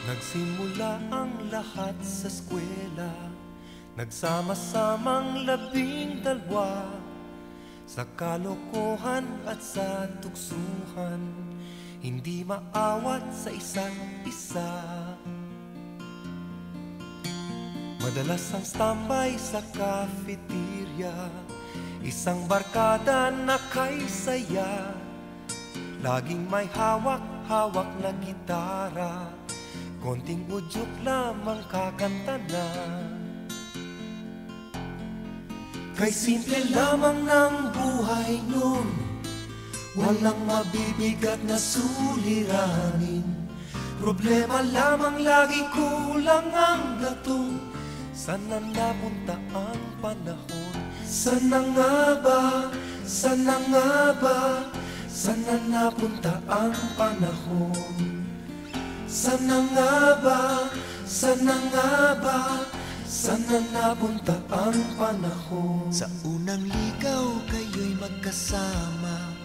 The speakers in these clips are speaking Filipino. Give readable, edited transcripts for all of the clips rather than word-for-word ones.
Nagsimula ang lahat sa eskwela, nagsama-samang 12, sa kalokohan at sa tuksuhan, hindi maawat sa isa't isa. Madalas ang standby sa cafeteria, isang barkada na kay saya, laging may hawak-hawak na gitara, konting udyok lamang kakanta na. Kay simple lamang ng buhay nun, walang mabibigat na suliranin. Problema lamang lagi, kulang ang gatong. Sana napunta ang panahon? Sana nga ba? Sana nga ba? Sana napunta ang panahon? Sana nga ba? Sana nga ba? Sana napunta ang panahon? Sa unang ligaw kayo'y magkasama,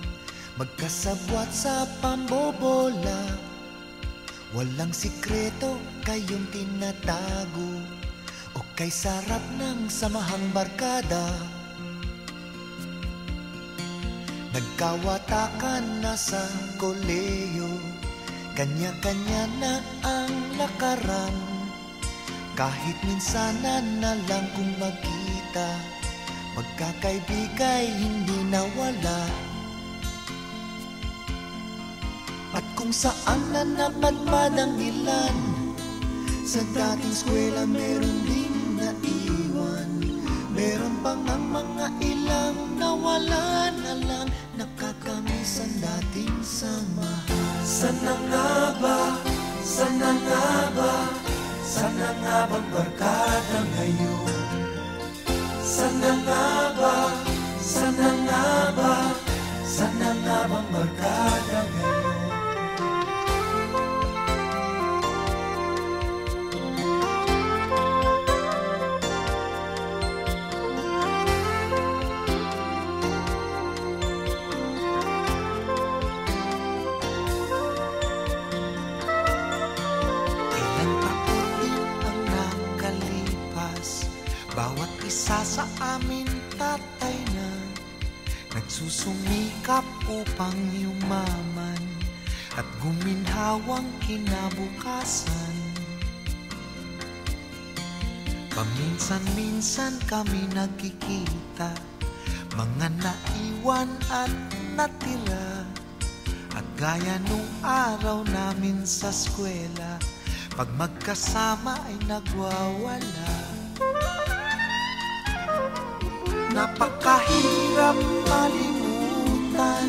magkasabwat sa pambobola. Walang sikreto kayong tinatago, o kay sarap ng samahang barkada. Nagkawatakan na sa koleyo, kanya-kanya na ang lakaran. Kahit minsanan na lang kung magkita, magkakaibigay hindi nawala. At kung saan na napadpad ang ilan, sa dating eskwela meron ding naiwan. Meron pang ang mga ilang nawala na lang, nakakamiss ang dating samahan. Sana nga ba? Sana nga ba? Sana nga bang barkada ngayon? Sana nga ba? Sana nga ba? Sana nga bang barkada ngayon? Bawat isa sa amin tatay na nagsusumikap upang yumaman at guminhawang kinabukasan. Paminsan-minsan kami nagkikita, mga naiwan at natira. At gaya nung araw namin sa eskwela, pag magkasama ay nagwawala. Napakahirap malimutan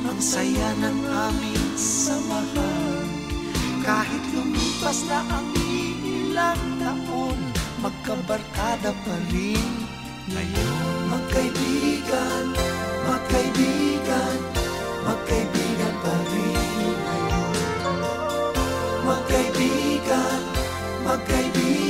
ang saya ng aming samahan. Kahit lumipas na ang ilang taon, magkabarkada pa rin ngayon. Magkaibigan, magkaibigan, magkaibigan pa rin ngayon. Magkaibigan, magkaibigan,